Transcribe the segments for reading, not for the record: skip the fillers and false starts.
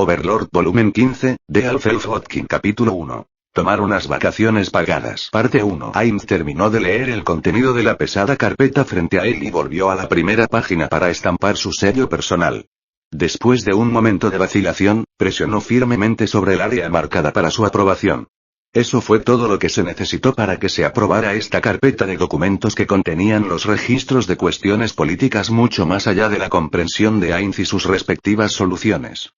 Overlord Volumen 15, de Alfred Hodgkin Capítulo 1. Tomar unas vacaciones pagadas. Parte 1. Ainz terminó de leer el contenido de la pesada carpeta frente a él y volvió a la primera página para estampar su sello personal. Después de un momento de vacilación, presionó firmemente sobre el área marcada para su aprobación. Eso fue todo lo que se necesitó para que se aprobara esta carpeta de documentos que contenían los registros de cuestiones políticas mucho más allá de la comprensión de Ainz y sus respectivas soluciones.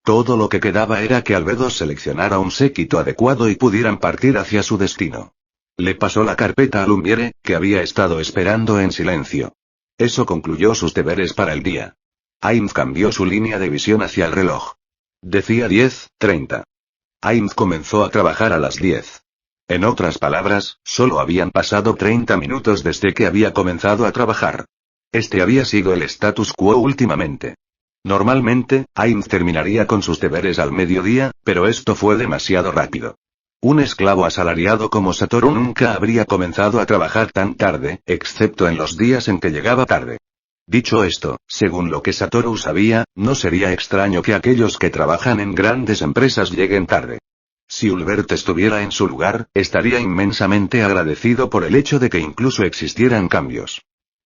Todo lo que quedaba era que Albedo seleccionara un séquito adecuado y pudieran partir hacia su destino. Le pasó la carpeta a Lumiere, que había estado esperando en silencio. Eso concluyó sus deberes para el día. Ainz cambió su línea de visión hacia el reloj. Decía 10:30. Ainz comenzó a trabajar a las 10. En otras palabras, solo habían pasado 30 minutos desde que había comenzado a trabajar. Este había sido el status quo últimamente. Normalmente, Ainz terminaría con sus deberes al mediodía, pero esto fue demasiado rápido. Un esclavo asalariado como Satoru nunca habría comenzado a trabajar tan tarde, excepto en los días en que llegaba tarde. Dicho esto, según lo que Satoru sabía, no sería extraño que aquellos que trabajan en grandes empresas lleguen tarde. Si Ulbert estuviera en su lugar, estaría inmensamente agradecido por el hecho de que incluso existieran cambios.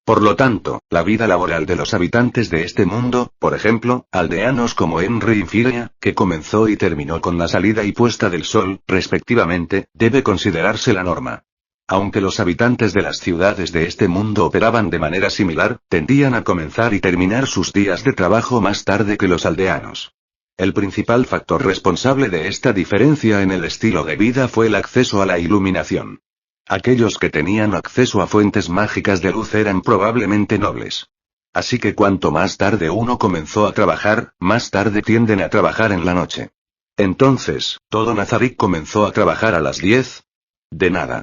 Por lo tanto, la vida laboral de los habitantes de este mundo, por ejemplo, aldeanos como Henry y Firea, que comenzó y terminó con la salida y puesta del sol, respectivamente, debe considerarse la norma. Aunque los habitantes de las ciudades de este mundo operaban de manera similar, tendían a comenzar y terminar sus días de trabajo más tarde que los aldeanos. El principal factor responsable de esta diferencia en el estilo de vida fue el acceso a la iluminación. Aquellos que tenían acceso a fuentes mágicas de luz eran probablemente nobles. Así que cuanto más tarde uno comenzó a trabajar, más tarde tienden a trabajar en la noche. Entonces, todo Nazarick comenzó a trabajar a las 10. De nada.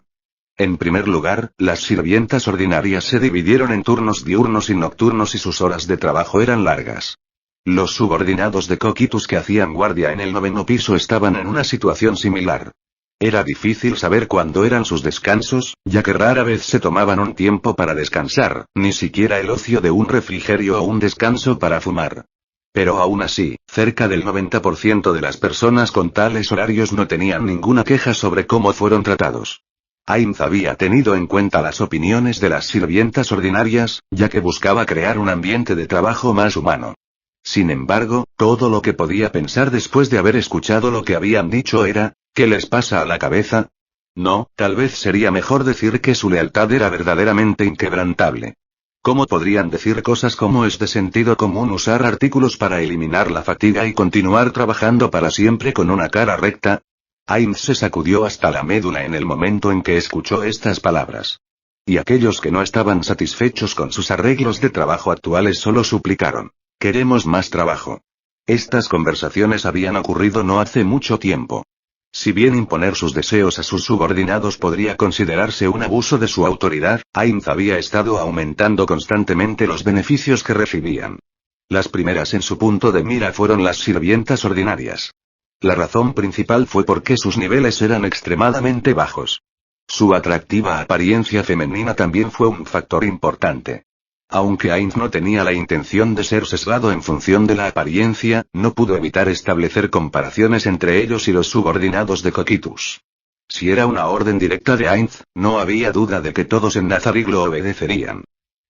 En primer lugar, las sirvientas ordinarias se dividieron en turnos diurnos y nocturnos y sus horas de trabajo eran largas. Los subordinados de Cocytus que hacían guardia en el 9º piso estaban en una situación similar. Era difícil saber cuándo eran sus descansos, ya que rara vez se tomaban un tiempo para descansar, ni siquiera el ocio de un refrigerio o un descanso para fumar. Pero aún así, cerca del 90% de las personas con tales horarios no tenían ninguna queja sobre cómo fueron tratados. Ainz había tenido en cuenta las opiniones de las sirvientas ordinarias, ya que buscaba crear un ambiente de trabajo más humano. Sin embargo, todo lo que podía pensar después de haber escuchado lo que habían dicho era, ¿qué les pasa a la cabeza? No, tal vez sería mejor decir que su lealtad era verdaderamente inquebrantable. ¿Cómo podrían decir cosas como es de sentido común usar artículos para eliminar la fatiga y continuar trabajando para siempre con una cara recta? Ainz se sacudió hasta la médula en el momento en que escuchó estas palabras. Y aquellos que no estaban satisfechos con sus arreglos de trabajo actuales solo suplicaron. Queremos más trabajo. Estas conversaciones habían ocurrido no hace mucho tiempo. Si bien imponer sus deseos a sus subordinados podría considerarse un abuso de su autoridad, Ainz había estado aumentando constantemente los beneficios que recibían. Las primeras en su punto de mira fueron las sirvientas ordinarias. La razón principal fue porque sus niveles eran extremadamente bajos. Su atractiva apariencia femenina también fue un factor importante. Aunque Ainz no tenía la intención de ser sesgado en función de la apariencia, no pudo evitar establecer comparaciones entre ellos y los subordinados de Cocytus. Si era una orden directa de Ainz, no había duda de que todos en Nazarick lo obedecerían.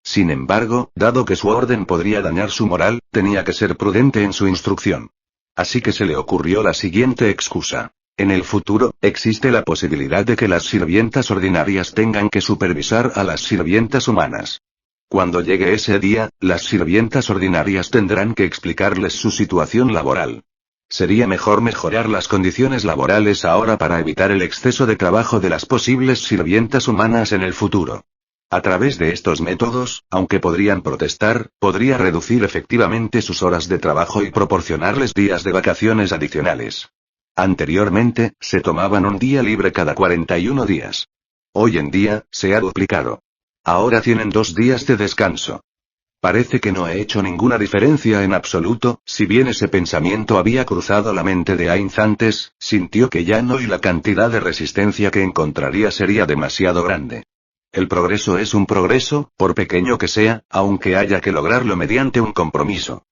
Sin embargo, dado que su orden podría dañar su moral, tenía que ser prudente en su instrucción. Así que se le ocurrió la siguiente excusa. En el futuro, existe la posibilidad de que las sirvientas ordinarias tengan que supervisar a las sirvientas humanas. Cuando llegue ese día, las sirvientas ordinarias tendrán que explicarles su situación laboral. Sería mejor mejorar las condiciones laborales ahora para evitar el exceso de trabajo de las posibles sirvientas humanas en el futuro. A través de estos métodos, aunque podrían protestar, podría reducir efectivamente sus horas de trabajo y proporcionarles días de vacaciones adicionales. Anteriormente, se tomaban un día libre cada 41 días. Hoy en día, se ha duplicado. Ahora tienen 2 días de descanso. Parece que no ha hecho ninguna diferencia en absoluto, si bien ese pensamiento había cruzado la mente de Ainz antes, sintió que ya no y la cantidad de resistencia que encontraría sería demasiado grande. El progreso es un progreso, por pequeño que sea, aunque haya que lograrlo mediante un compromiso.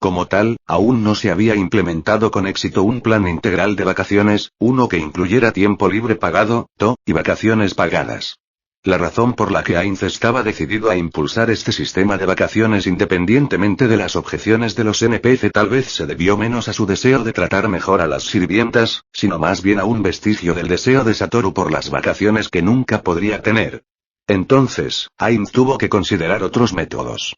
Como tal, aún no se había implementado con éxito un plan integral de vacaciones, uno que incluyera tiempo libre pagado, y vacaciones pagadas. La razón por la que Ainz estaba decidido a impulsar este sistema de vacaciones independientemente de las objeciones de los NPC tal vez se debió menos a su deseo de tratar mejor a las sirvientas, sino más bien a un vestigio del deseo de Satoru por las vacaciones que nunca podría tener. Entonces, Ainz tuvo que considerar otros métodos.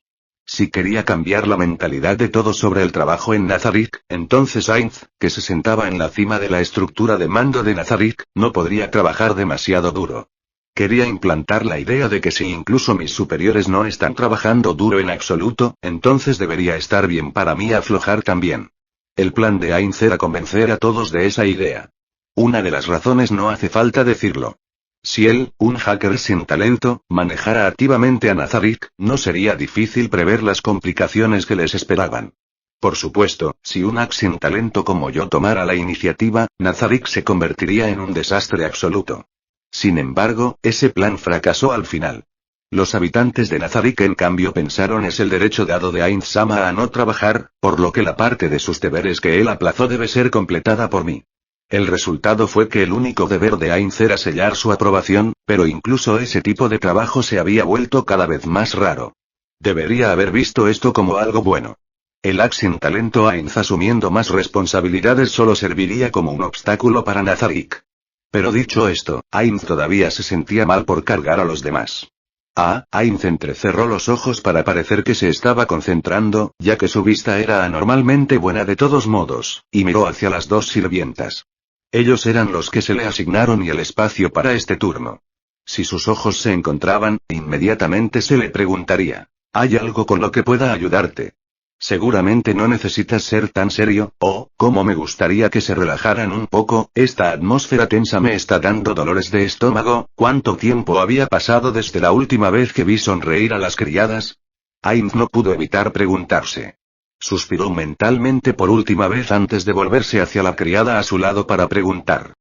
Si quería cambiar la mentalidad de todos sobre el trabajo en Nazarick, entonces Ainz, que se sentaba en la cima de la estructura de mando de Nazarick, no podría trabajar demasiado duro. Quería implantar la idea de que si incluso mis superiores no están trabajando duro en absoluto, entonces debería estar bien para mí aflojar también. El plan de Ainz era convencer a todos de esa idea. Una de las razones no hace falta decirlo. Si él, un hacker sin talento, manejara activamente a Nazarick, no sería difícil prever las complicaciones que les esperaban. Por supuesto, si un hack sin talento como yo tomara la iniciativa, Nazarick se convertiría en un desastre absoluto. Sin embargo, ese plan fracasó al final. Los habitantes de Nazarick en cambio pensaron es el derecho dado de Ainz-sama a no trabajar, por lo que la parte de sus deberes que él aplazó debe ser completada por mí. El resultado fue que el único deber de Ainz era sellar su aprobación, pero incluso ese tipo de trabajo se había vuelto cada vez más raro. Debería haber visto esto como algo bueno. El hack sin talento Ainz asumiendo más responsabilidades solo serviría como un obstáculo para Nazarick. Pero dicho esto, Ainz todavía se sentía mal por cargar a los demás. Ainz entrecerró los ojos para parecer que se estaba concentrando, ya que su vista era anormalmente buena de todos modos, y miró hacia las dos sirvientas. Ellos eran los que se le asignaron y el espacio para este turno. Si sus ojos se encontraban, inmediatamente se le preguntaría, ¿hay algo con lo que pueda ayudarte? Seguramente no necesitas ser tan serio, cómo me gustaría que se relajaran un poco, esta atmósfera tensa me está dando dolores de estómago, ¿cuánto tiempo había pasado desde la última vez que vi sonreír a las criadas? Ainz no pudo evitar preguntarse. Suspiró mentalmente por última vez antes de volverse hacia la criada a su lado para preguntar.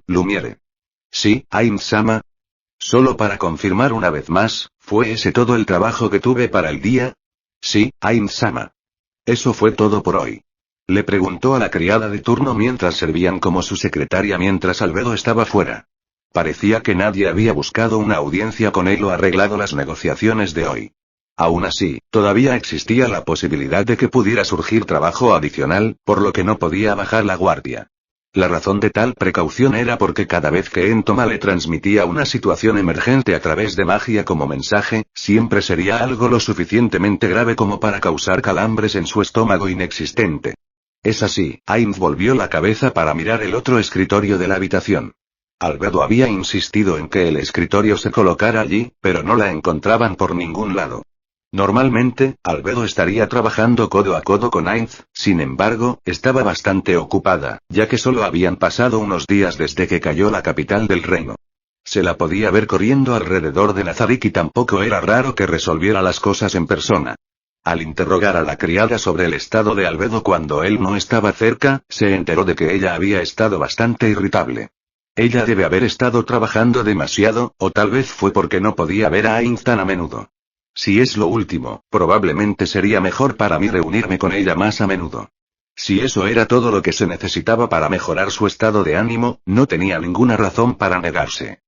Lumiere. Sí, Ainz-sama. Solo para confirmar una vez más, ¿fue ese todo el trabajo que tuve para el día? Sí, Ainz-sama. Eso fue todo por hoy. Le preguntó a la criada de turno mientras servían como su secretaria mientras Albedo estaba fuera. Parecía que nadie había buscado una audiencia con él o arreglado las negociaciones de hoy. Aún así, todavía existía la posibilidad de que pudiera surgir trabajo adicional, por lo que no podía bajar la guardia. La razón de tal precaución era porque cada vez que Entoma le transmitía una situación emergente a través de magia como mensaje, siempre sería algo lo suficientemente grave como para causar calambres en su estómago inexistente. Es así, Ainz volvió la cabeza para mirar el otro escritorio de la habitación. Albedo había insistido en que el escritorio se colocara allí, pero no la encontraban por ningún lado. Normalmente, Albedo estaría trabajando codo a codo con Ainz, sin embargo, estaba bastante ocupada, ya que solo habían pasado unos días desde que cayó la capital del reino. Se la podía ver corriendo alrededor de Nazarick y tampoco era raro que resolviera las cosas en persona. Al interrogar a la criada sobre el estado de Albedo cuando él no estaba cerca, se enteró de que ella había estado bastante irritable. Ella debe haber estado trabajando demasiado, o tal vez fue porque no podía ver a Ainz tan a menudo. Si es lo último, probablemente sería mejor para mí reunirme con ella más a menudo. Si eso era todo lo que se necesitaba para mejorar su estado de ánimo, no tenía ninguna razón para negarse.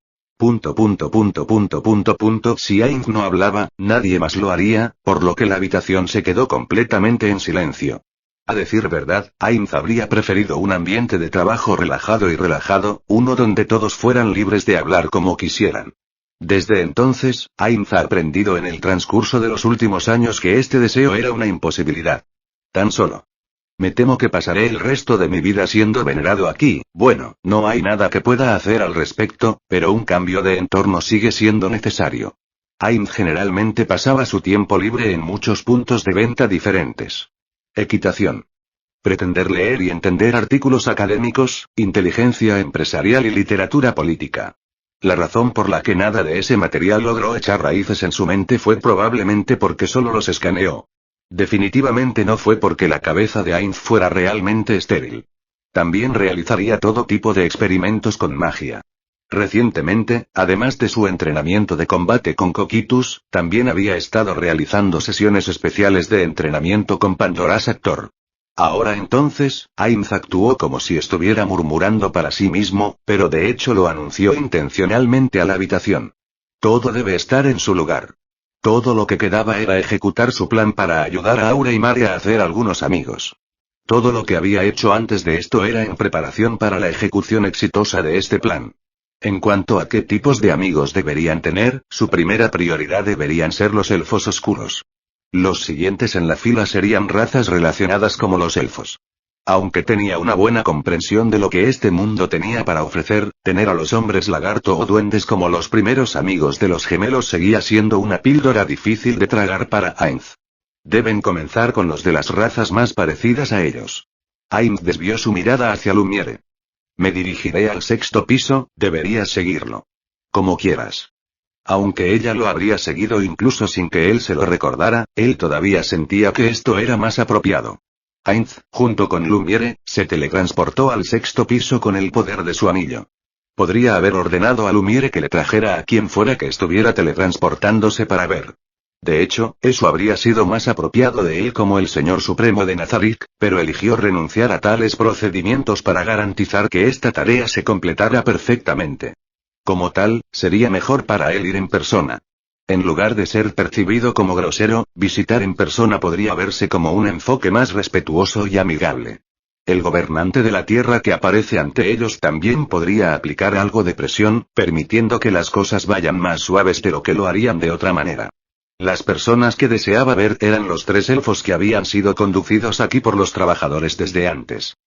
Si Ainz no hablaba, nadie más lo haría, por lo que la habitación se quedó completamente en silencio. A decir verdad, Ainz habría preferido un ambiente de trabajo relajado, uno donde todos fueran libres de hablar como quisieran. Desde entonces, Ainz ha aprendido en el transcurso de los últimos años que este deseo era una imposibilidad. Tan solo. Me temo que pasaré el resto de mi vida siendo venerado aquí, bueno, no hay nada que pueda hacer al respecto, pero un cambio de entorno sigue siendo necesario. Ainz generalmente pasaba su tiempo libre en muchos puntos de venta diferentes. Equitación. Pretender leer y entender artículos académicos, inteligencia empresarial y literatura política. La razón por la que nada de ese material logró echar raíces en su mente fue probablemente porque solo los escaneó. Definitivamente no fue porque la cabeza de Ainz fuera realmente estéril. También realizaría todo tipo de experimentos con magia. Recientemente, además de su entrenamiento de combate con Cocytus, también había estado realizando sesiones especiales de entrenamiento con Pandora's Actor. Ahora entonces, Ainz actuó como si estuviera murmurando para sí mismo, pero de hecho lo anunció intencionalmente a la habitación. Todo debe estar en su lugar. Todo lo que quedaba era ejecutar su plan para ayudar a Aura y Mare a hacer algunos amigos. Todo lo que había hecho antes de esto era en preparación para la ejecución exitosa de este plan. En cuanto a qué tipos de amigos deberían tener, su primera prioridad deberían ser los elfos oscuros. Los siguientes en la fila serían razas relacionadas como los elfos. Aunque tenía una buena comprensión de lo que este mundo tenía para ofrecer, tener a los hombres lagarto o duendes como los primeros amigos de los gemelos seguía siendo una píldora difícil de tragar para Ainz. Deben comenzar con los de las razas más parecidas a ellos. Ainz desvió su mirada hacia Lumiere. Me dirigiré al 6º piso, deberías seguirlo. Como quieras. Aunque ella lo habría seguido incluso sin que él se lo recordara, él todavía sentía que esto era más apropiado. Ainz, junto con Lumiere, se teletransportó al 6º piso con el poder de su anillo. Podría haber ordenado a Lumiere que le trajera a quien fuera que estuviera teletransportándose para ver. De hecho, eso habría sido más apropiado de él como el Señor Supremo de Nazarick, pero eligió renunciar a tales procedimientos para garantizar que esta tarea se completara perfectamente. Como tal, sería mejor para él ir en persona. En lugar de ser percibido como grosero, visitar en persona podría verse como un enfoque más respetuoso y amigable. El gobernante de la Tierra que aparece ante ellos también podría aplicar algo de presión, permitiendo que las cosas vayan más suaves de lo que lo harían de otra manera. Las personas que deseaba ver eran los 3 elfos que habían sido conducidos aquí por los trabajadores desde antes.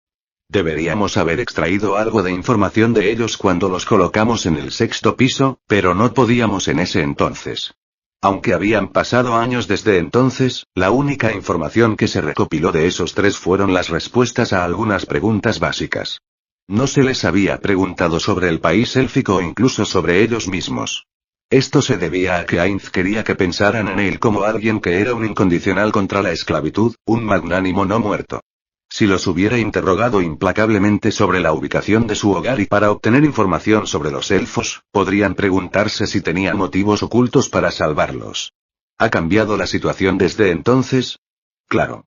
Deberíamos haber extraído algo de información de ellos cuando los colocamos en el 6º piso, pero no podíamos en ese entonces. Aunque habían pasado años desde entonces, la única información que se recopiló de esos 3 fueron las respuestas a algunas preguntas básicas. No se les había preguntado sobre el país élfico o incluso sobre ellos mismos. Esto se debía a que Ainz quería que pensaran en él como alguien que era un incondicional contra la esclavitud, un magnánimo no muerto. Si los hubiera interrogado implacablemente sobre la ubicación de su hogar y para obtener información sobre los elfos, podrían preguntarse si tenían motivos ocultos para salvarlos. ¿Ha cambiado la situación desde entonces? Claro.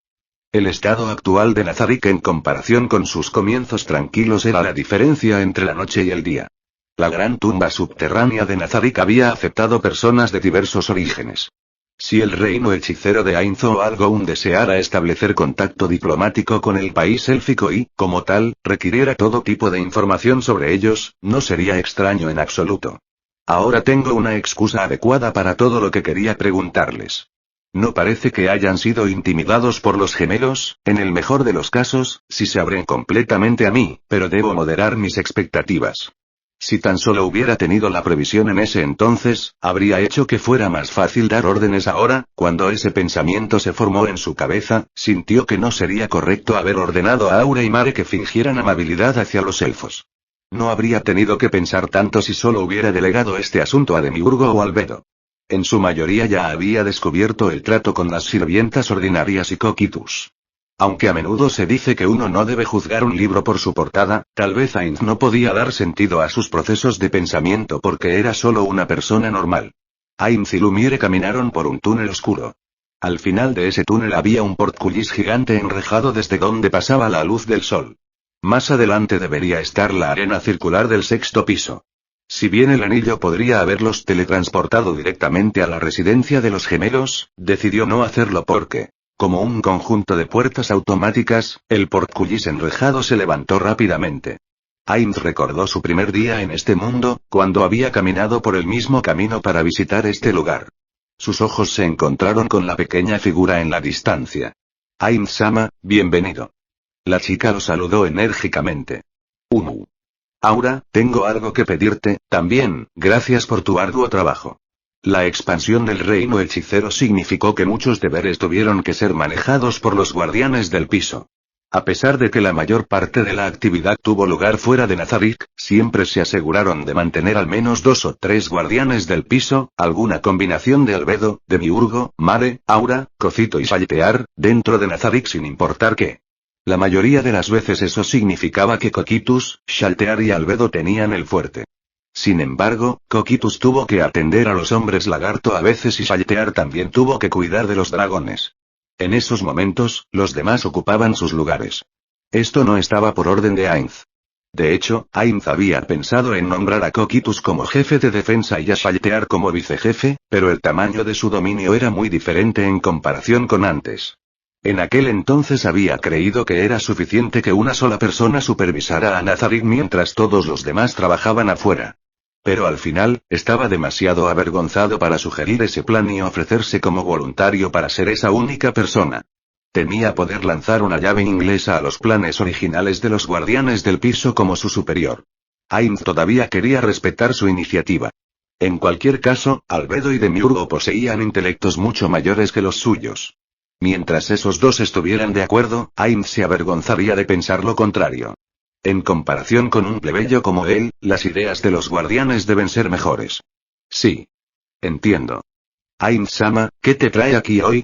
El estado actual de Nazarick en comparación con sus comienzos tranquilos era la diferencia entre la noche y el día. La gran tumba subterránea de Nazarick había aceptado personas de diversos orígenes. Si el reino hechicero de Ainz o Algoun deseara establecer contacto diplomático con el país élfico y, como tal, requiriera todo tipo de información sobre ellos, no sería extraño en absoluto. Ahora tengo una excusa adecuada para todo lo que quería preguntarles. No parece que hayan sido intimidados por los gemelos, en el mejor de los casos, si se abren completamente a mí, pero debo moderar mis expectativas. Si tan solo hubiera tenido la previsión en ese entonces, habría hecho que fuera más fácil dar órdenes ahora. Cuando ese pensamiento se formó en su cabeza, sintió que no sería correcto haber ordenado a Aura y Mare que fingieran amabilidad hacia los elfos. No habría tenido que pensar tanto si solo hubiera delegado este asunto a Demiurgo o Albedo. En su mayoría ya había descubierto el trato con las sirvientas ordinarias y Cocytus. Aunque a menudo se dice que uno no debe juzgar un libro por su portada, tal vez Ainz no podía dar sentido a sus procesos de pensamiento porque era solo una persona normal. Ainz y Lumiere caminaron por un túnel oscuro. Al final de ese túnel había un portcullis gigante enrejado desde donde pasaba la luz del sol. Más adelante debería estar la arena circular del 6º piso. Si bien el anillo podría haberlos teletransportado directamente a la residencia de los gemelos, decidió no hacerlo porque, como un conjunto de puertas automáticas, el portcullis enrejado se levantó rápidamente. Ainz recordó su primer día en este mundo, cuando había caminado por el mismo camino para visitar este lugar. Sus ojos se encontraron con la pequeña figura en la distancia. Ainz-sama, bienvenido. La chica lo saludó enérgicamente. Aura, tengo algo que pedirte, también, gracias por tu arduo trabajo. La expansión del reino hechicero significó que muchos deberes tuvieron que ser manejados por los guardianes del piso. A pesar de que la mayor parte de la actividad tuvo lugar fuera de Nazarick, siempre se aseguraron de mantener al menos 2 o 3 guardianes del piso, alguna combinación de Albedo, Demiurgo, Mare, Aura, Cocito y Saltear, dentro de Nazarick sin importar qué. La mayoría de las veces eso significaba que Cocytus, Shaltear y Albedo tenían el fuerte. Sin embargo, Coquitous tuvo que atender a los hombres lagarto a veces y Saltear también tuvo que cuidar de los dragones. En esos momentos, los demás ocupaban sus lugares. Esto no estaba por orden de Ainz. De hecho, Ainz había pensado en nombrar a Coquitous como jefe de defensa y a Saltear como vicejefe, pero el tamaño de su dominio era muy diferente en comparación con antes. En aquel entonces había creído que era suficiente que una sola persona supervisara a Nazarick mientras todos los demás trabajaban afuera. Pero al final, estaba demasiado avergonzado para sugerir ese plan y ofrecerse como voluntario para ser esa única persona. Temía poder lanzar una llave inglesa a los planes originales de los guardianes del piso como su superior. Ainz todavía quería respetar su iniciativa. En cualquier caso, Albedo y Demiurgo poseían intelectos mucho mayores que los suyos. Mientras esos dos estuvieran de acuerdo, Ainz se avergonzaría de pensar lo contrario. En comparación con un plebeyo como él, las ideas de los guardianes deben ser mejores. Sí. Entiendo. Ainz-sama, ¿qué te trae aquí hoy?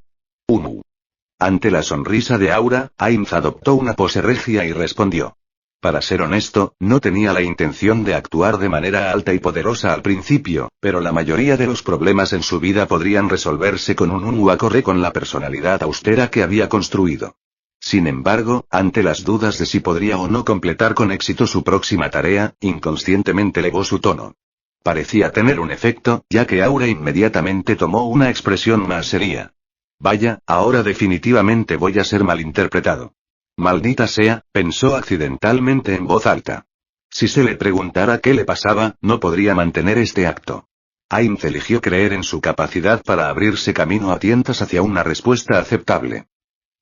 Ante la sonrisa de Aura, Ainz adoptó una pose regia y respondió. Para ser honesto, no tenía la intención de actuar de manera alta y poderosa al principio, pero la mayoría de los problemas en su vida podrían resolverse con un Unu acorde con la personalidad austera que había construido. Sin embargo, ante las dudas de si podría o no completar con éxito su próxima tarea, inconscientemente elevó su tono. Parecía tener un efecto, ya que Aura inmediatamente tomó una expresión más seria. Vaya, ahora definitivamente voy a ser malinterpretado. Maldita sea, pensó accidentalmente en voz alta. Si se le preguntara qué le pasaba, no podría mantener este acto. Ainz eligió creer en su capacidad para abrirse camino a tientas hacia una respuesta aceptable.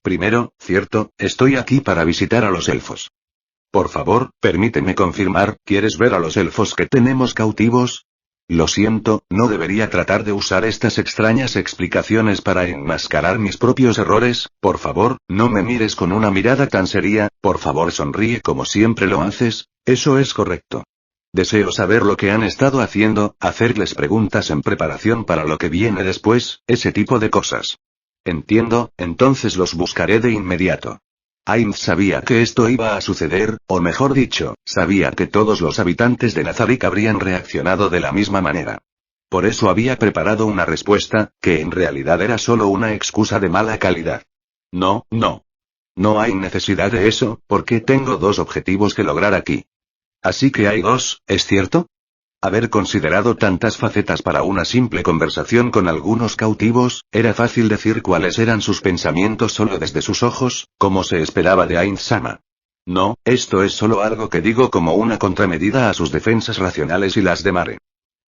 Primero, cierto, estoy aquí para visitar a los elfos. Por favor, permíteme confirmar, ¿quieres ver a los elfos que tenemos cautivos? Lo siento, no debería tratar de usar estas extrañas explicaciones para enmascarar mis propios errores, por favor, no me mires con una mirada tan seria, por favor sonríe como siempre lo haces, eso es correcto. Deseo saber lo que han estado haciendo, hacerles preguntas en preparación para lo que viene después, ese tipo de cosas. Entiendo, entonces los buscaré de inmediato. Ainz sabía que esto iba a suceder, o mejor dicho, sabía que todos los habitantes de Nazarick habrían reaccionado de la misma manera. Por eso había preparado una respuesta, que en realidad era solo una excusa de mala calidad. No, no. No hay necesidad de eso, porque tengo dos objetivos que lograr aquí. Así que hay dos, ¿es cierto? Haber considerado tantas facetas para una simple conversación con algunos cautivos, era fácil decir cuáles eran sus pensamientos solo desde sus ojos, como se esperaba de Ainz-sama. No, esto es solo algo que digo como una contramedida a sus defensas racionales y las de Mare.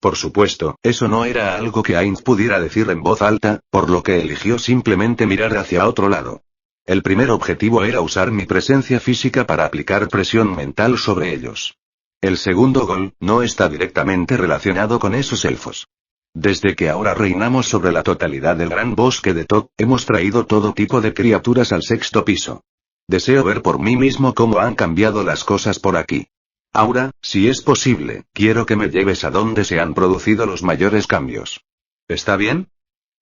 Por supuesto, eso no era algo que Ainz pudiera decir en voz alta, por lo que eligió simplemente mirar hacia otro lado. El primer objetivo era usar mi presencia física para aplicar presión mental sobre ellos. El segundo gol, no está directamente relacionado con esos elfos. Desde que ahora reinamos sobre la totalidad del gran bosque de Tok, hemos traído todo tipo de criaturas al sexto piso. Deseo ver por mí mismo cómo han cambiado las cosas por aquí. Aura, si es posible, quiero que me lleves a donde se han producido los mayores cambios. ¿Está bien?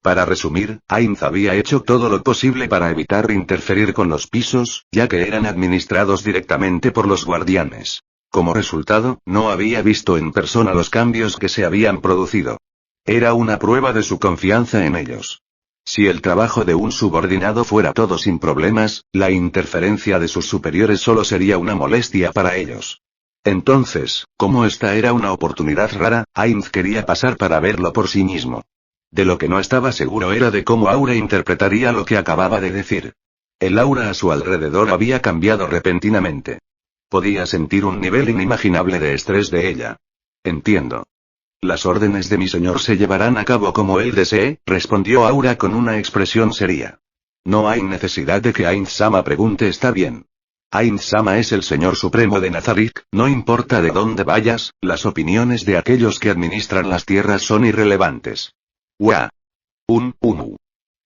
Para resumir, Ainz había hecho todo lo posible para evitar interferir con los pisos, ya que eran administrados directamente por los guardianes. Como resultado, no había visto en persona los cambios que se habían producido. Era una prueba de su confianza en ellos. Si el trabajo de un subordinado fuera todo sin problemas, la interferencia de sus superiores solo sería una molestia para ellos. Entonces, como esta era una oportunidad rara, Ainz quería pasar para verlo por sí mismo. De lo que no estaba seguro era de cómo Aura interpretaría lo que acababa de decir. El aura a su alrededor había cambiado repentinamente. Podía sentir un nivel inimaginable de estrés de ella. Entiendo. Las órdenes de mi señor se llevarán a cabo como él desee, respondió Aura con una expresión seria. No hay necesidad de que Ainz-sama pregunte, está bien. Ainz-sama es el señor supremo de Nazarick, no importa de dónde vayas, las opiniones de aquellos que administran las tierras son irrelevantes. ¡Wah!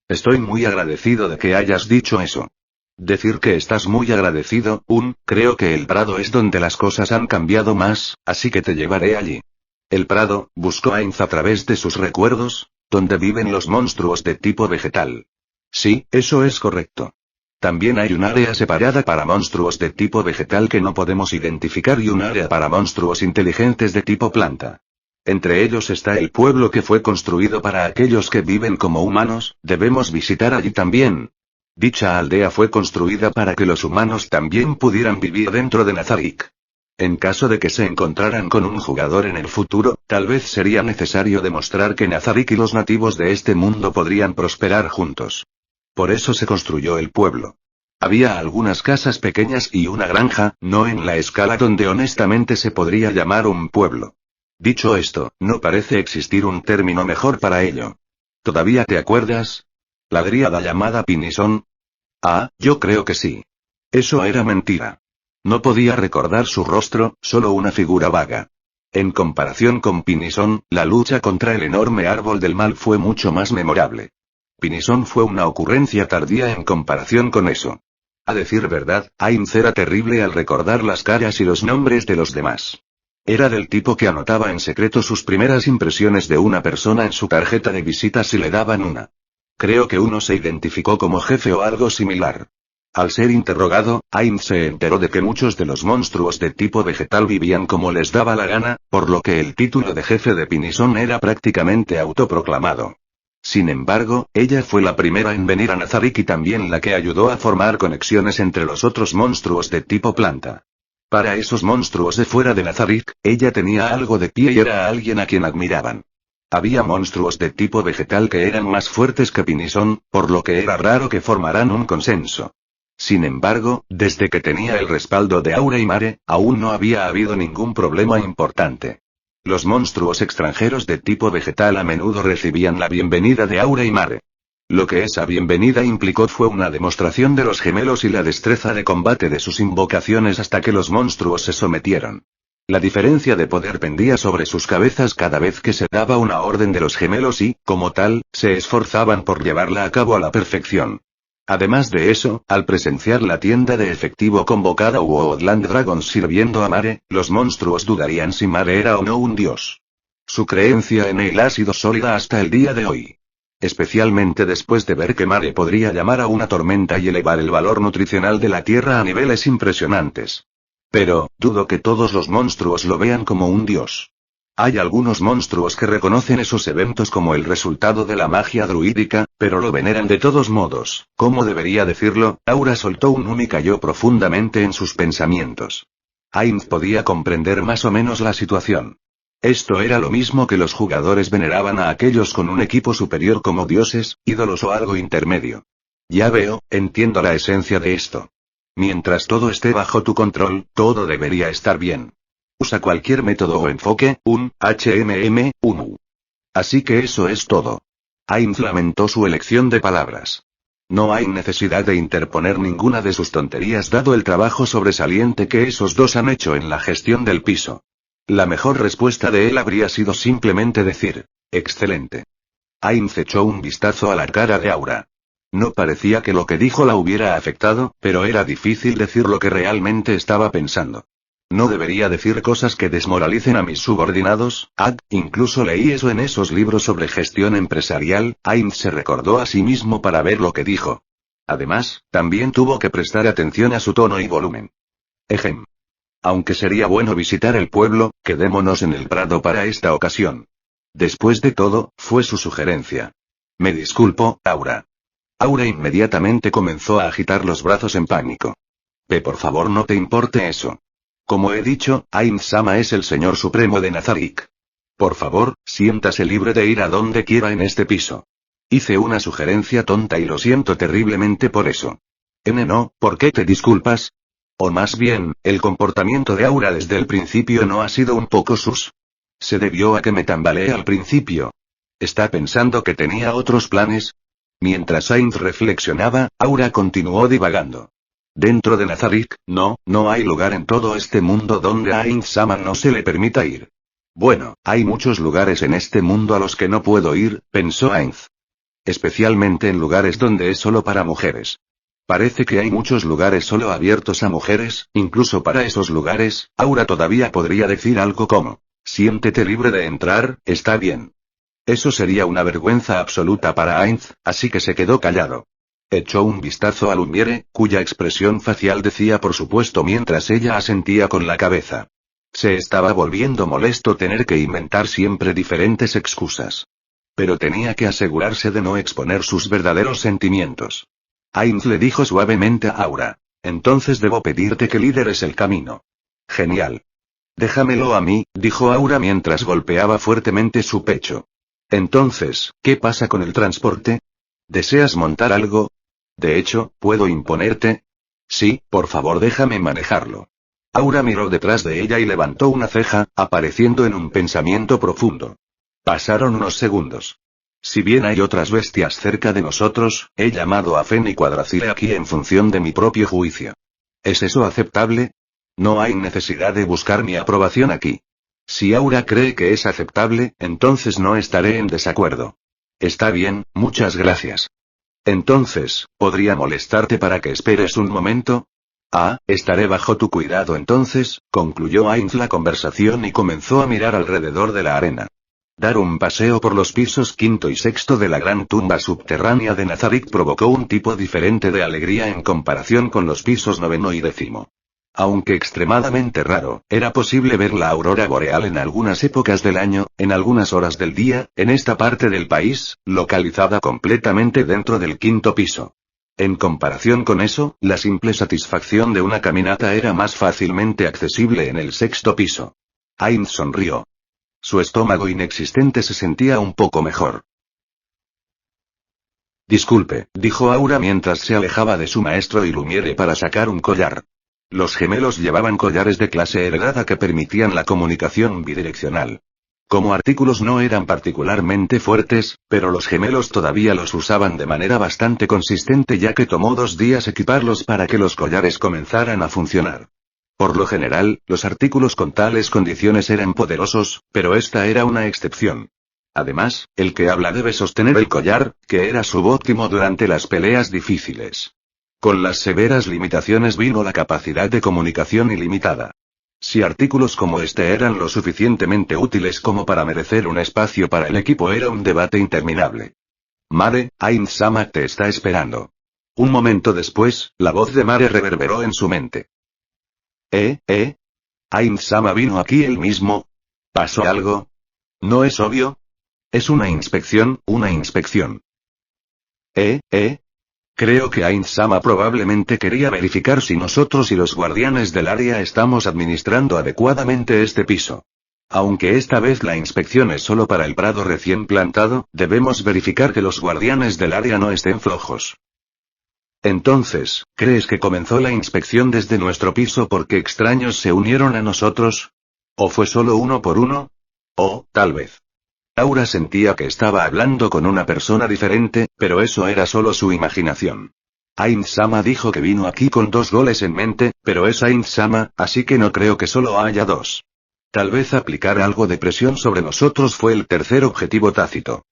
Estoy muy agradecido de que hayas dicho eso. Decir que estás muy agradecido, creo que el Prado es donde las cosas han cambiado más, así que te llevaré allí. El Prado, buscó Ainz a través de sus recuerdos, donde viven los monstruos de tipo vegetal. Sí, eso es correcto. También hay un área separada para monstruos de tipo vegetal que no podemos identificar y un área para monstruos inteligentes de tipo planta. Entre ellos está el pueblo que fue construido para aquellos que viven como humanos, debemos visitar allí también. Dicha aldea fue construida para que los humanos también pudieran vivir dentro de Nazarick. En caso de que se encontraran con un jugador en el futuro, tal vez sería necesario demostrar que Nazarick y los nativos de este mundo podrían prosperar juntos. Por eso se construyó el pueblo. Había algunas casas pequeñas y una granja, no en la escala donde honestamente se podría llamar un pueblo. Dicho esto, no parece existir un término mejor para ello. ¿Todavía te acuerdas? ¿La dríada llamada Pinison? Ah, yo creo que sí. Eso era mentira. No podía recordar su rostro, solo una figura vaga. En comparación con Pinison, la lucha contra el enorme árbol del mal fue mucho más memorable. Pinison fue una ocurrencia tardía en comparación con eso. A decir verdad, Ainz era terrible al recordar las caras y los nombres de los demás. Era del tipo que anotaba en secreto sus primeras impresiones de una persona en su tarjeta de visitas si le daban una. Creo que uno se identificó como jefe o algo similar. Al ser interrogado, Ainz se enteró de que muchos de los monstruos de tipo vegetal vivían como les daba la gana, por lo que el título de jefe de Pinison era prácticamente autoproclamado. Sin embargo, ella fue la primera en venir a Nazarick y también la que ayudó a formar conexiones entre los otros monstruos de tipo planta. Para esos monstruos de fuera de Nazarick, ella tenía algo de pie y era alguien a quien admiraban. Había monstruos de tipo vegetal que eran más fuertes que Pinison, por lo que era raro que formaran un consenso. Sin embargo, desde que tenía el respaldo de Aura y Mare, aún no había habido ningún problema importante. Los monstruos extranjeros de tipo vegetal a menudo recibían la bienvenida de Aura y Mare. Lo que esa bienvenida implicó fue una demostración de los gemelos y la destreza de combate de sus invocaciones hasta que los monstruos se sometieron. La diferencia de poder pendía sobre sus cabezas cada vez que se daba una orden de los gemelos y, como tal, se esforzaban por llevarla a cabo a la perfección. Además de eso, al presenciar la tienda de efectivo convocada Woodland Dragons sirviendo a Mare, los monstruos dudarían si Mare era o no un dios. Su creencia en él ha sido sólida hasta el día de hoy. Especialmente después de ver que Mare podría llamar a una tormenta y elevar el valor nutricional de la Tierra a niveles impresionantes. Pero, dudo que todos los monstruos lo vean como un dios. Hay algunos monstruos que reconocen esos eventos como el resultado de la magia druídica, pero lo veneran de todos modos. ¿Cómo debería decirlo? Aura soltó un hum y cayó profundamente en sus pensamientos. Ainz podía comprender más o menos la situación. Esto era lo mismo que los jugadores veneraban a aquellos con un equipo superior como dioses, ídolos o algo intermedio. Ya veo, entiendo la esencia de esto. Mientras todo esté bajo tu control, todo debería estar bien. Usa cualquier método o enfoque, un HMM. Así que eso es todo. Ainz lamentó su elección de palabras. No hay necesidad de interponer ninguna de sus tonterías dado el trabajo sobresaliente que esos dos han hecho en la gestión del piso. La mejor respuesta de él habría sido simplemente decir, excelente. Ainz echó un vistazo a la cara de Aura. No parecía que lo que dijo la hubiera afectado, pero era difícil decir lo que realmente estaba pensando. No debería decir cosas que desmoralicen a mis subordinados, incluso leí eso en esos libros sobre gestión empresarial. Ainz se recordó a sí mismo para ver lo que dijo. Además, también tuvo que prestar atención a su tono y volumen. Ejem. Aunque sería bueno visitar el pueblo, quedémonos en el prado para esta ocasión. Después de todo, fue su sugerencia. Me disculpo, Aura. Aura inmediatamente comenzó a agitar los brazos en pánico. Por favor, no te importe eso. Como he dicho, Ainz-sama es el señor supremo de Nazarick. Por favor, siéntase libre de ir a donde quiera en este piso. Hice una sugerencia tonta y lo siento terriblemente por eso. No, ¿por qué te disculpas? O más bien, el comportamiento de Aura desde el principio no ha sido un poco sus. Se debió a que me tambaleé al principio. ¿Está pensando que tenía otros planes? Mientras Ainz reflexionaba, Aura continuó divagando. Dentro de Nazarick, no hay lugar en todo este mundo donde a Ainz-sama no se le permita ir. Bueno, hay muchos lugares en este mundo a los que no puedo ir, pensó Ainz. Especialmente en lugares donde es solo para mujeres. Parece que hay muchos lugares solo abiertos a mujeres, incluso para esos lugares, Aura todavía podría decir algo como, siéntete libre de entrar, está bien. Eso sería una vergüenza absoluta para Ainz, así que se quedó callado. Echó un vistazo a Lumiere, cuya expresión facial decía por supuesto mientras ella asentía con la cabeza. Se estaba volviendo molesto tener que inventar siempre diferentes excusas. Pero tenía que asegurarse de no exponer sus verdaderos sentimientos. Ainz le dijo suavemente a Aura. Entonces debo pedirte que lideres el camino. Genial. Déjamelo a mí, dijo Aura mientras golpeaba fuertemente su pecho. Entonces, ¿qué pasa con el transporte? ¿Deseas montar algo? De hecho, ¿puedo imponerte? Sí, por favor déjame manejarlo. Aura miró detrás de ella y levantó una ceja, apareciendo en un pensamiento profundo. Pasaron unos segundos. Si bien hay otras bestias cerca de nosotros, he llamado a Fen y Cuadracile aquí en función de mi propio juicio. ¿Es eso aceptable? No hay necesidad de buscar mi aprobación aquí. Si Aura cree que es aceptable, entonces no estaré en desacuerdo. Está bien, muchas gracias. Entonces, ¿podría molestarte para que esperes un momento? Ah, estaré bajo tu cuidado entonces, concluyó Ainz la conversación y comenzó a mirar alrededor de la arena. Dar un paseo por los pisos quinto y sexto de la gran tumba subterránea de Nazarick provocó un tipo diferente de alegría en comparación con los pisos noveno y décimo. Aunque extremadamente raro, era posible ver la aurora boreal en algunas épocas del año, en algunas horas del día, en esta parte del país, localizada completamente dentro del quinto piso. En comparación con eso, la simple satisfacción de una caminata era más fácilmente accesible en el sexto piso. Ainz sonrió. Su estómago inexistente se sentía un poco mejor. Disculpe, dijo Aura mientras se alejaba de su maestro y Lumiere para sacar un collar. Los gemelos llevaban collares de clase heredada que permitían la comunicación bidireccional. Como artículos no eran particularmente fuertes, pero los gemelos todavía los usaban de manera bastante consistente ya que tomó 2 días equiparlos para que los collares comenzaran a funcionar. Por lo general, los artículos con tales condiciones eran poderosos, pero esta era una excepción. Además, el que habla debe sostener el collar, que era subóptimo durante las peleas difíciles. Con las severas limitaciones vino la capacidad de comunicación ilimitada. Si artículos como este eran lo suficientemente útiles como para merecer un espacio para el equipo era un debate interminable. Mare, Ainz-sama te está esperando. Un momento después, la voz de Mare reverberó en su mente. Ainz-sama vino aquí él mismo. ¿Pasó algo? ¿No es obvio? Es una inspección, una inspección. Creo que Ainz-sama probablemente quería verificar si nosotros y los guardianes del área estamos administrando adecuadamente este piso. Aunque esta vez la inspección es solo para el prado recién plantado, debemos verificar que los guardianes del área no estén flojos. Entonces, ¿crees que comenzó la inspección desde nuestro piso porque extraños se unieron a nosotros? ¿O fue solo uno por uno? O, tal vez. Aura sentía que estaba hablando con una persona diferente, pero eso era solo su imaginación. Ainz-sama dijo que vino aquí con 2 goles en mente, pero es Ainz-sama, así que no creo que solo haya 2. Tal vez aplicar algo de presión sobre nosotros fue el tercer objetivo tácito.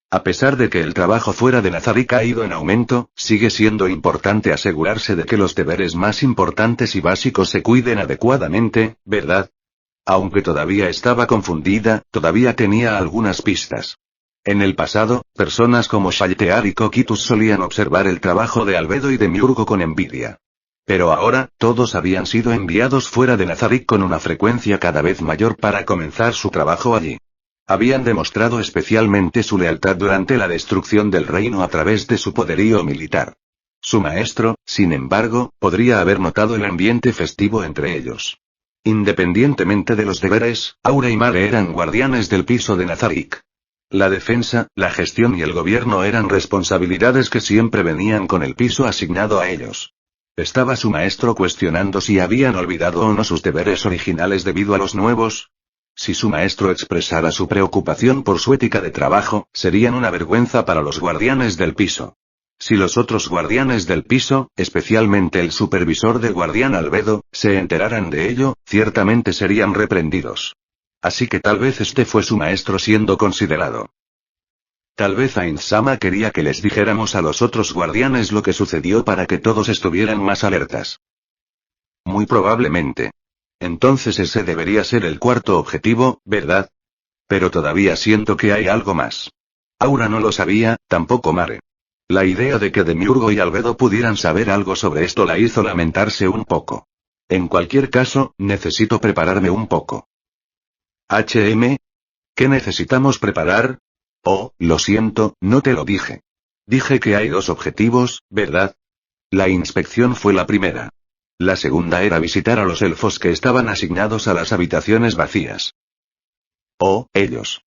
A pesar de que el trabajo fuera de Nazarick ha ido en aumento, sigue siendo importante asegurarse de que los deberes más importantes y básicos se cuiden adecuadamente, ¿verdad? Aunque todavía estaba confundida, todavía tenía algunas pistas. En el pasado, personas como Shaltear y Coquitus solían observar el trabajo de Albedo y de Miurgo con envidia. Pero ahora, todos habían sido enviados fuera de Nazarick con una frecuencia cada vez mayor para comenzar su trabajo allí. Habían demostrado especialmente su lealtad durante la destrucción del reino a través de su poderío militar. Su maestro, sin embargo, podría haber notado el ambiente festivo entre ellos. Independientemente de los deberes, Aura y Mare eran guardianes del piso de Nazarick. La defensa, la gestión y el gobierno eran responsabilidades que siempre venían con el piso asignado a ellos. ¿Estaba su maestro cuestionando si habían olvidado o no sus deberes originales debido a los nuevos? Si su maestro expresara su preocupación por su ética de trabajo, serían una vergüenza para los guardianes del piso. Si los otros guardianes del piso, especialmente el supervisor del guardián Albedo, se enteraran de ello, ciertamente serían reprendidos. Así que tal vez este fue su maestro siendo considerado. Tal vez Ainz-sama quería que les dijéramos a los otros guardianes lo que sucedió para que todos estuvieran más alertas. Muy probablemente. Entonces ese debería ser el cuarto objetivo, ¿verdad? Pero todavía siento que hay algo más. Aura no lo sabía, tampoco Mare. La idea de que Demiurgo y Albedo pudieran saber algo sobre esto la hizo lamentarse un poco. En cualquier caso, necesito prepararme un poco. ¿HM? ¿Qué necesitamos preparar? Oh, lo siento, no te lo dije. Dije que hay 2 objetivos, ¿verdad? La inspección fue la primera. La segunda era visitar a los elfos que estaban asignados a las habitaciones vacías. Oh, ellos.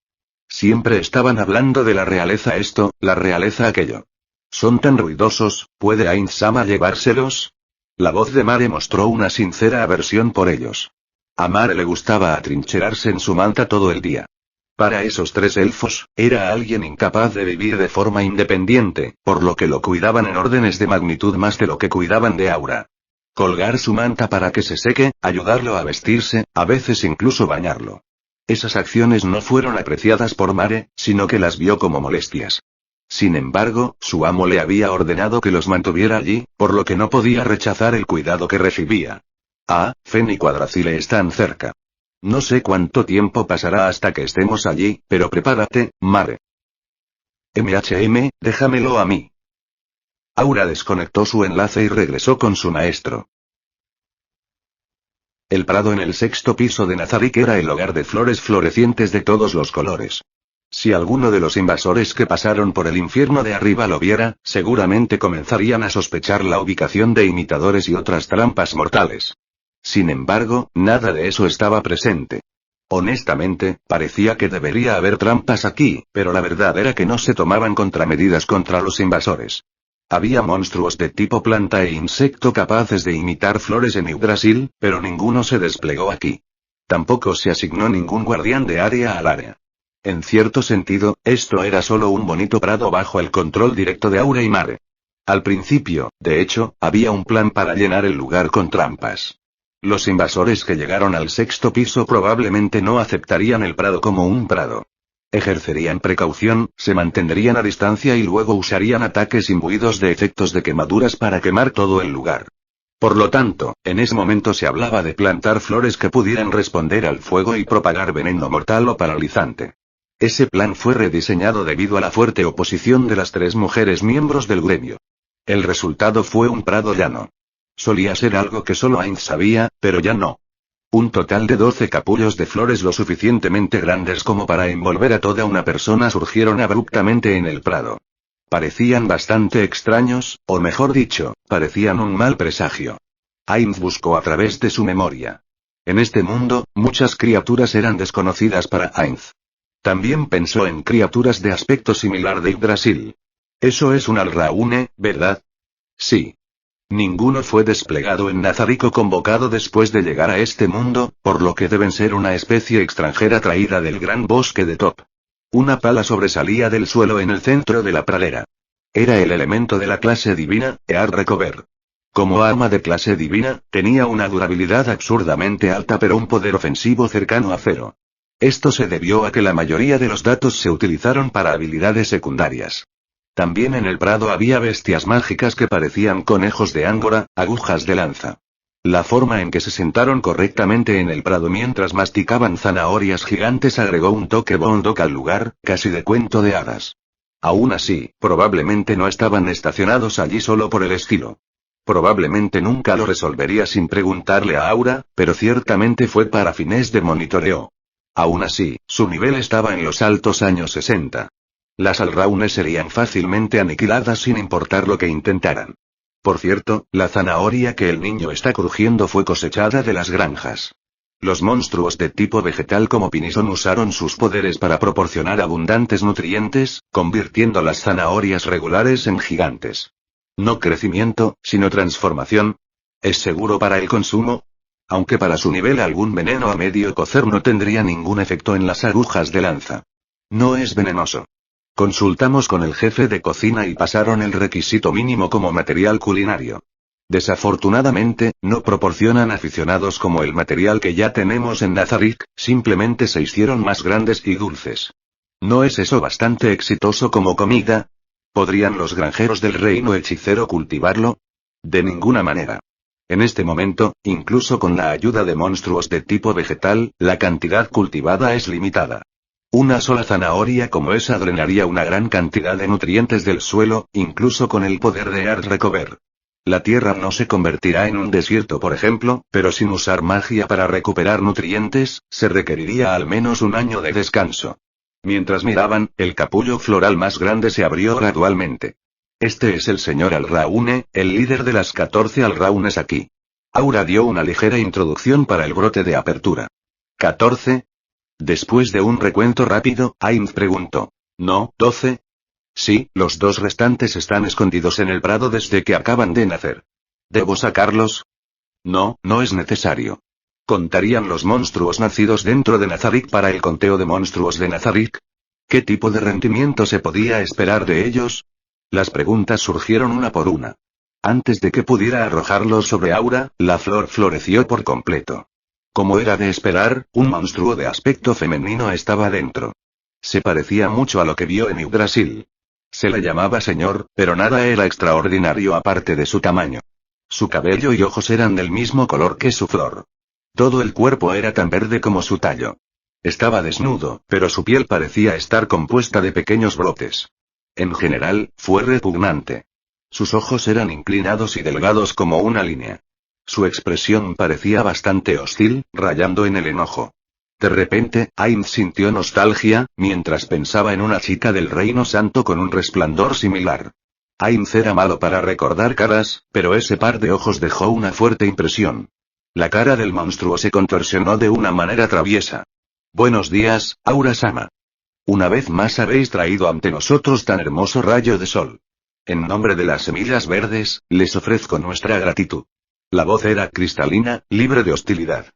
Siempre estaban hablando de la realeza esto, la realeza aquello. Son tan ruidosos, ¿puede Ainz-sama llevárselos? La voz de Mare mostró una sincera aversión por ellos. A Mare le gustaba atrincherarse en su manta todo el día. Para esos 3 elfos, era alguien incapaz de vivir de forma independiente, por lo que lo cuidaban en órdenes de magnitud más de lo que cuidaban de Aura. Colgar su manta para que se seque, ayudarlo a vestirse, a veces incluso bañarlo. Esas acciones no fueron apreciadas por Mare, sino que las vio como molestias. Sin embargo, su amo le había ordenado que los mantuviera allí, por lo que no podía rechazar el cuidado que recibía. Ah, Fen y Cuadracile están cerca. No sé cuánto tiempo pasará hasta que estemos allí, pero prepárate, Mare. Déjamelo a mí. Aura desconectó su enlace y regresó con su maestro. El prado en el 6º piso de Nazarick era el hogar de flores florecientes de todos los colores. Si alguno de los invasores que pasaron por el infierno de arriba lo viera, seguramente comenzarían a sospechar la ubicación de imitadores y otras trampas mortales. Sin embargo, nada de eso estaba presente. Honestamente, parecía que debería haber trampas aquí, pero la verdad era que no se tomaban contramedidas contra los invasores. Había monstruos de tipo planta e insecto capaces de imitar flores en Yggdrasil, pero ninguno se desplegó aquí. Tampoco se asignó ningún guardián de área al área. En cierto sentido, esto era solo un bonito prado bajo el control directo de Aura y Mare. Al principio, de hecho, había un plan para llenar el lugar con trampas. Los invasores que llegaron al 6º piso probablemente no aceptarían el prado como un prado. Ejercerían precaución, se mantendrían a distancia y luego usarían ataques imbuidos de efectos de quemaduras para quemar todo el lugar. Por lo tanto, en ese momento se hablaba de plantar flores que pudieran responder al fuego y propagar veneno mortal o paralizante. Ese plan fue rediseñado debido a la fuerte oposición de las 3 mujeres miembros del gremio. El resultado fue un prado llano. Solía ser algo que solo Ainz sabía, pero ya no. Un total de 12 capullos de flores lo suficientemente grandes como para envolver a toda una persona surgieron abruptamente en el prado. Parecían bastante extraños, o mejor dicho, parecían un mal presagio. Ainz buscó a través de su memoria. En este mundo, muchas criaturas eran desconocidas para Ainz. También pensó en criaturas de aspecto similar de Yggdrasil. Eso es un Alraune, ¿verdad? Sí. Ninguno fue desplegado en Nazarick o convocado después de llegar a este mundo, por lo que deben ser una especie extranjera traída del gran bosque de Top. Una pala sobresalía del suelo en el centro de la pradera. Era el elemento de la clase divina, Ear Recover. Como arma de clase divina, tenía una durabilidad absurdamente alta pero un poder ofensivo cercano a 0. Esto se debió a que la mayoría de los datos se utilizaron para habilidades secundarias. También en el prado había bestias mágicas que parecían conejos de ángora, agujas de lanza. La forma en que se sentaron correctamente en el prado mientras masticaban zanahorias gigantes agregó un toque Boondock al lugar, casi de cuento de hadas. Aún así, probablemente no estaban estacionados allí solo por el estilo. Probablemente nunca lo resolvería sin preguntarle a Aura, pero ciertamente fue para fines de monitoreo. Aún así, su nivel estaba en los altos años 60. Las Alraunes serían fácilmente aniquiladas sin importar lo que intentaran. Por cierto, la zanahoria que el niño está crujiendo fue cosechada de las granjas. Los monstruos de tipo vegetal como Pinison usaron sus poderes para proporcionar abundantes nutrientes, convirtiendo las zanahorias regulares en gigantes. No crecimiento, sino transformación. ¿Es seguro para el consumo? Aunque para su nivel algún veneno a medio cocer no tendría ningún efecto en las agujas de lanza. No es venenoso. Consultamos con el jefe de cocina y pasaron el requisito mínimo como material culinario. Desafortunadamente, no proporcionan aficionados como el material que ya tenemos en Nazarick, simplemente se hicieron más grandes y dulces. ¿No es eso bastante exitoso como comida? ¿Podrían los granjeros del reino hechicero cultivarlo? De ninguna manera. En este momento, incluso con la ayuda de monstruos de tipo vegetal, la cantidad cultivada es limitada. Una sola zanahoria como esa drenaría una gran cantidad de nutrientes del suelo, incluso con el poder de Ear Recover. La tierra no se convertirá en un desierto, por ejemplo, pero sin usar magia para recuperar nutrientes, se requeriría al menos un año de descanso. Mientras miraban, el capullo floral más grande se abrió gradualmente. Este es el señor Alraune, el líder de las 14 Alraunes aquí. Aura dio una ligera introducción para el brote de apertura. ¿14? Después de un recuento rápido, Ainz preguntó. ¿No, 12? Sí, los dos restantes están escondidos en el prado desde que acaban de nacer. ¿Debo sacarlos? No, no es necesario. ¿Contarían los monstruos nacidos dentro de Nazarick para el conteo de monstruos de Nazarick? ¿Qué tipo de rendimiento se podía esperar de ellos? Las preguntas surgieron una por una. Antes de que pudiera arrojarlos sobre Aura, la flor floreció por completo. Como era de esperar, un monstruo de aspecto femenino estaba dentro. Se parecía mucho a lo que vio en Yggdrasil. Se le llamaba señor, pero nada era extraordinario aparte de su tamaño. Su cabello y ojos eran del mismo color que su flor. Todo el cuerpo era tan verde como su tallo. Estaba desnudo, pero su piel parecía estar compuesta de pequeños brotes. En general, fue repugnante. Sus ojos eran inclinados y delgados como una línea. Su expresión parecía bastante hostil, rayando en el enojo. De repente, Ainz sintió nostalgia, mientras pensaba en una chica del Reino Santo con un resplandor similar. Ainz era malo para recordar caras, pero ese par de ojos dejó una fuerte impresión. La cara del monstruo se contorsionó de una manera traviesa. Buenos días, Aura-sama. Una vez más habéis traído ante nosotros tan hermoso rayo de sol. En nombre de las semillas verdes, les ofrezco nuestra gratitud. La voz era cristalina, libre de hostilidad.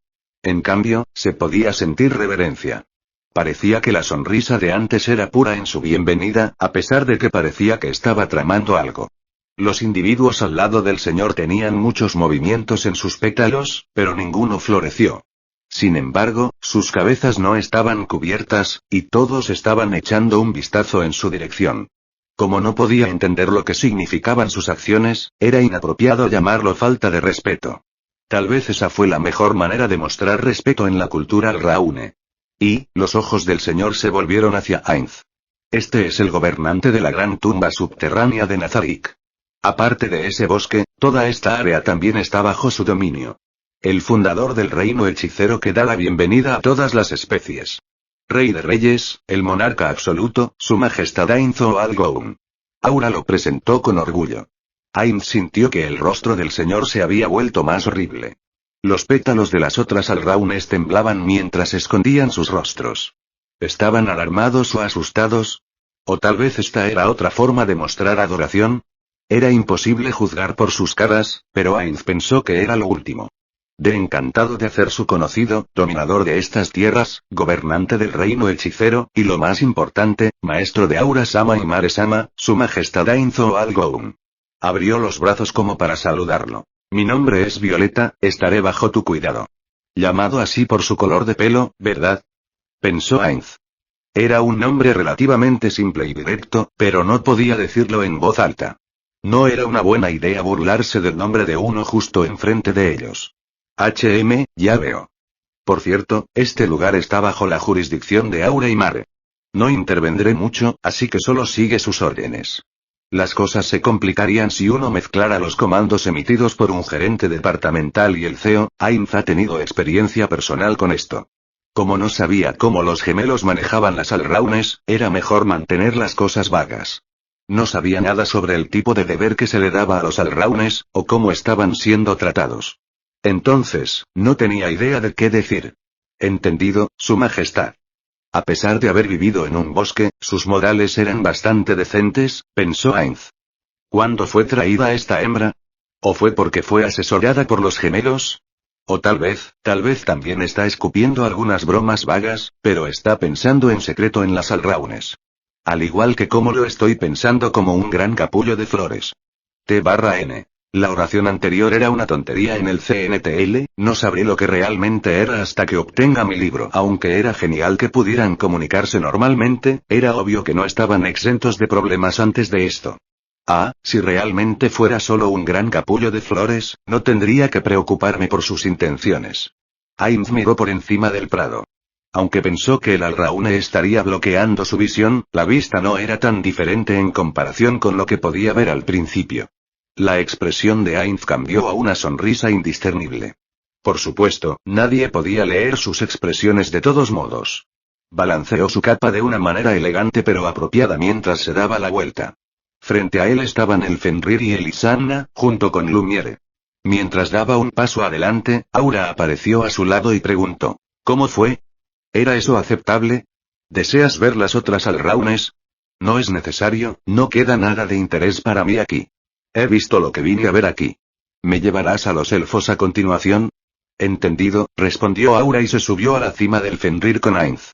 En cambio, se podía sentir reverencia. Parecía que la sonrisa de antes era pura en su bienvenida, a pesar de que parecía que estaba tramando algo. Los individuos al lado del señor tenían muchos movimientos en sus pétalos, pero ninguno floreció. Sin embargo, sus cabezas no estaban cubiertas, y todos estaban echando un vistazo en su dirección. Como no podía entender lo que significaban sus acciones, era inapropiado llamarlo falta de respeto. Tal vez esa fue la mejor manera de mostrar respeto en la cultura Alraune. Y, los ojos del señor se volvieron hacia Ainz. Este es el gobernante de la gran tumba subterránea de Nazarick. Aparte de ese bosque, toda esta área también está bajo su dominio. El fundador del reino hechicero que da la bienvenida a todas las especies. Rey de reyes, el monarca absoluto, su majestad Ainz Algoun. Aura lo presentó con orgullo. Ainz sintió que el rostro del señor se había vuelto más horrible. Los pétalos de las otras alraunes temblaban mientras escondían sus rostros. ¿Estaban alarmados o asustados? ¿O tal vez esta era otra forma de mostrar adoración? Era imposible juzgar por sus caras, pero Ainz pensó que era lo último. De encantado de hacer su conocido, dominador de estas tierras, gobernante del reino hechicero, y lo más importante, maestro de Aura-sama y Mare-sama, su majestad Ainz Algoun. Abrió los brazos como para saludarlo. Mi nombre es Violeta, estaré bajo tu cuidado. Llamado así por su color de pelo, ¿verdad? Pensó Ainz. Era un nombre relativamente simple y directo, pero no podía decirlo en voz alta. No era una buena idea burlarse del nombre de uno justo enfrente de ellos. Ya veo. Por cierto, este lugar está bajo la jurisdicción de Aura y Mare. No intervendré mucho, así que solo sigue sus órdenes. Las cosas se complicarían si uno mezclara los comandos emitidos por un gerente departamental y el CEO. Ainz ha tenido experiencia personal con esto. Como no sabía cómo los gemelos manejaban las alraunes, era mejor mantener las cosas vagas. No sabía nada sobre el tipo de deber que se le daba a los alraunes, o cómo estaban siendo tratados. Entonces, no tenía idea de qué decir. Entendido, Su Majestad. A pesar de haber vivido en un bosque, sus modales eran bastante decentes, pensó Ainz. ¿Cuándo fue traída esta hembra? ¿O fue porque fue asesorada por los gemelos? O tal vez también está escupiendo algunas bromas vagas, pero está pensando en secreto en las alraunes. Al igual que como lo estoy pensando como un gran capullo de flores. T/N. La oración anterior era una tontería en el CNTL, no sabré lo que realmente era hasta que obtenga mi libro. Aunque era genial que pudieran comunicarse normalmente, era obvio que no estaban exentos de problemas antes de esto. Si realmente fuera solo un gran capullo de flores, no tendría que preocuparme por sus intenciones. Ainz miró por encima del prado. Aunque pensó que el Alraune estaría bloqueando su visión, la vista no era tan diferente en comparación con lo que podía ver al principio. La expresión de Ainz cambió a una sonrisa indiscernible. Por supuesto, nadie podía leer sus expresiones de todos modos. Balanceó su capa de una manera elegante pero apropiada mientras se daba la vuelta. Frente a él estaban el Fenrir y Elisanna, junto con Lumiere. Mientras daba un paso adelante, Aura apareció a su lado y preguntó: ¿Cómo fue? ¿Era eso aceptable? ¿Deseas ver las otras Alraunes? No es necesario, no queda nada de interés para mí aquí. He visto lo que vine a ver aquí. ¿Me llevarás a los elfos a continuación? Entendido, respondió Aura y se subió a la cima del Fenrir con Ainz.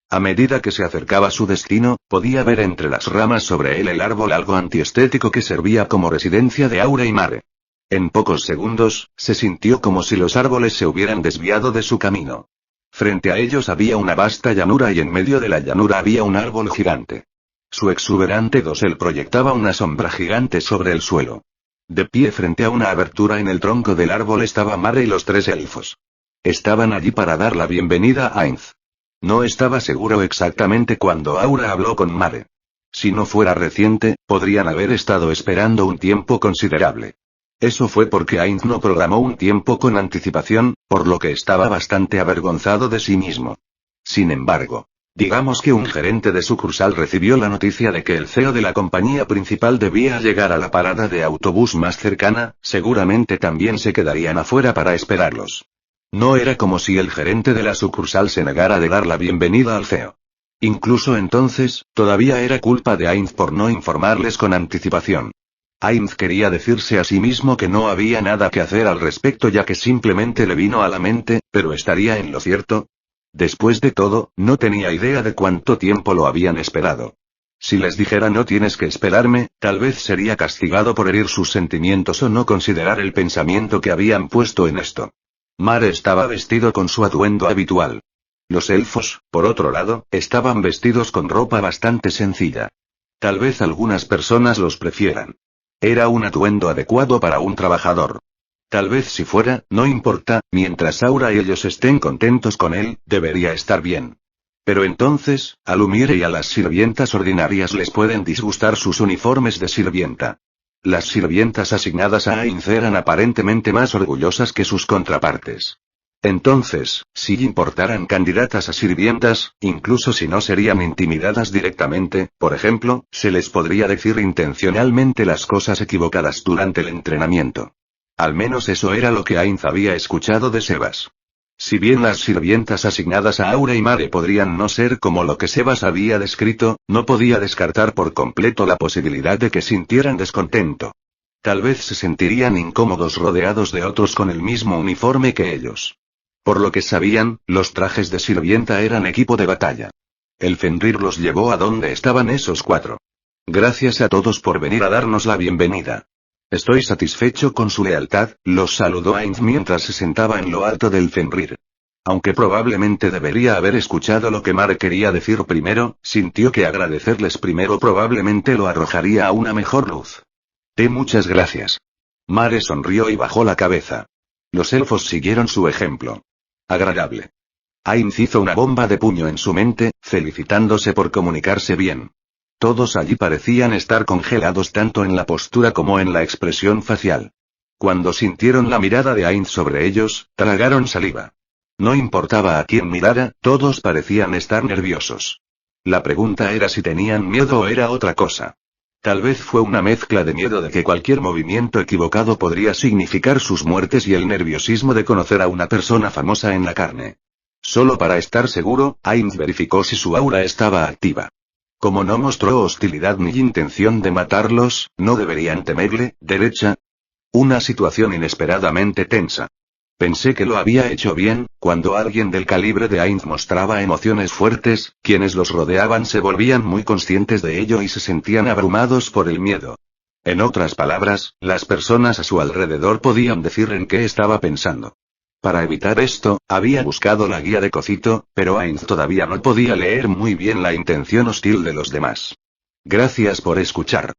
A medida que se acercaba su destino, podía ver entre las ramas sobre él el árbol algo antiestético que servía como residencia de Aura y Mare. En pocos segundos, se sintió como si los árboles se hubieran desviado de su camino. Frente a ellos había una vasta llanura y en medio de la llanura había un árbol gigante. Su exuberante dosel proyectaba una sombra gigante sobre el suelo. De pie frente a una abertura en el tronco del árbol estaba Mare y los 3 elfos. Estaban allí para dar la bienvenida a Ainz. No estaba seguro exactamente cuándo Aura habló con Mare. Si no fuera reciente, podrían haber estado esperando un tiempo considerable. Eso fue porque Ainz no programó un tiempo con anticipación, por lo que estaba bastante avergonzado de sí mismo. Sin embargo, digamos que un gerente de sucursal recibió la noticia de que el CEO de la compañía principal debía llegar a la parada de autobús más cercana, seguramente también se quedarían afuera para esperarlos. No era como si el gerente de la sucursal se negara de dar la bienvenida al CEO. Incluso entonces, todavía era culpa de Ainz por no informarles con anticipación. Ainz quería decirse a sí mismo que no había nada que hacer al respecto ya que simplemente le vino a la mente, pero ¿estaría en lo cierto? Después de todo, no tenía idea de cuánto tiempo lo habían esperado. Si les dijera no tienes que esperarme, tal vez sería castigado por herir sus sentimientos o no considerar el pensamiento que habían puesto en esto. Mare estaba vestido con su atuendo habitual. Los elfos, por otro lado, estaban vestidos con ropa bastante sencilla. Tal vez algunas personas los prefieran. Era un atuendo adecuado para un trabajador. Tal vez si fuera, no importa, mientras Aura y ellos estén contentos con él, debería estar bien. Pero entonces, a Lumiere y a las sirvientas ordinarias les pueden disgustar sus uniformes de sirvienta. Las sirvientas asignadas a Ainz eran aparentemente más orgullosas que sus contrapartes. Entonces, si importaran candidatas a sirvientas, incluso si no serían intimidadas directamente, por ejemplo, se les podría decir intencionalmente las cosas equivocadas durante el entrenamiento. Al menos eso era lo que Ainz había escuchado de Sebas. Si bien las sirvientas asignadas a Aura y Mare podrían no ser como lo que Sebas había descrito, no podía descartar por completo la posibilidad de que sintieran descontento. Tal vez se sentirían incómodos rodeados de otros con el mismo uniforme que ellos. Por lo que sabían, los trajes de sirvienta eran equipo de batalla. El Fenrir los llevó a donde estaban esos 4. Gracias a todos por venir a darnos la bienvenida. Estoy satisfecho con su lealtad, los saludó Ainz mientras se sentaba en lo alto del Fenrir. Aunque probablemente debería haber escuchado lo que Mare quería decir primero, sintió que agradecerles primero probablemente lo arrojaría a una mejor luz. Muchas gracias. Mare sonrió y bajó la cabeza. Los elfos siguieron su ejemplo. Agradable. Ainz hizo una bomba de puño en su mente, felicitándose por comunicarse bien. Todos allí parecían estar congelados tanto en la postura como en la expresión facial. Cuando sintieron la mirada de Ainz sobre ellos, tragaron saliva. No importaba a quién mirara, todos parecían estar nerviosos. La pregunta era si tenían miedo o era otra cosa. Tal vez fue una mezcla de miedo de que cualquier movimiento equivocado podría significar sus muertes y el nerviosismo de conocer a una persona famosa en la carne. Solo para estar seguro, Ainz verificó si su aura estaba activa. Como no mostró hostilidad ni intención de matarlos, ¿no deberían temerle, derecha? Una situación inesperadamente tensa. Pensé que lo había hecho bien, cuando alguien del calibre de Ainz mostraba emociones fuertes, quienes los rodeaban se volvían muy conscientes de ello y se sentían abrumados por el miedo. En otras palabras, las personas a su alrededor podían decir en qué estaba pensando. Para evitar esto, había buscado la guía de Cocito, pero Ainz todavía no podía leer muy bien la intención hostil de los demás. Gracias por escuchar.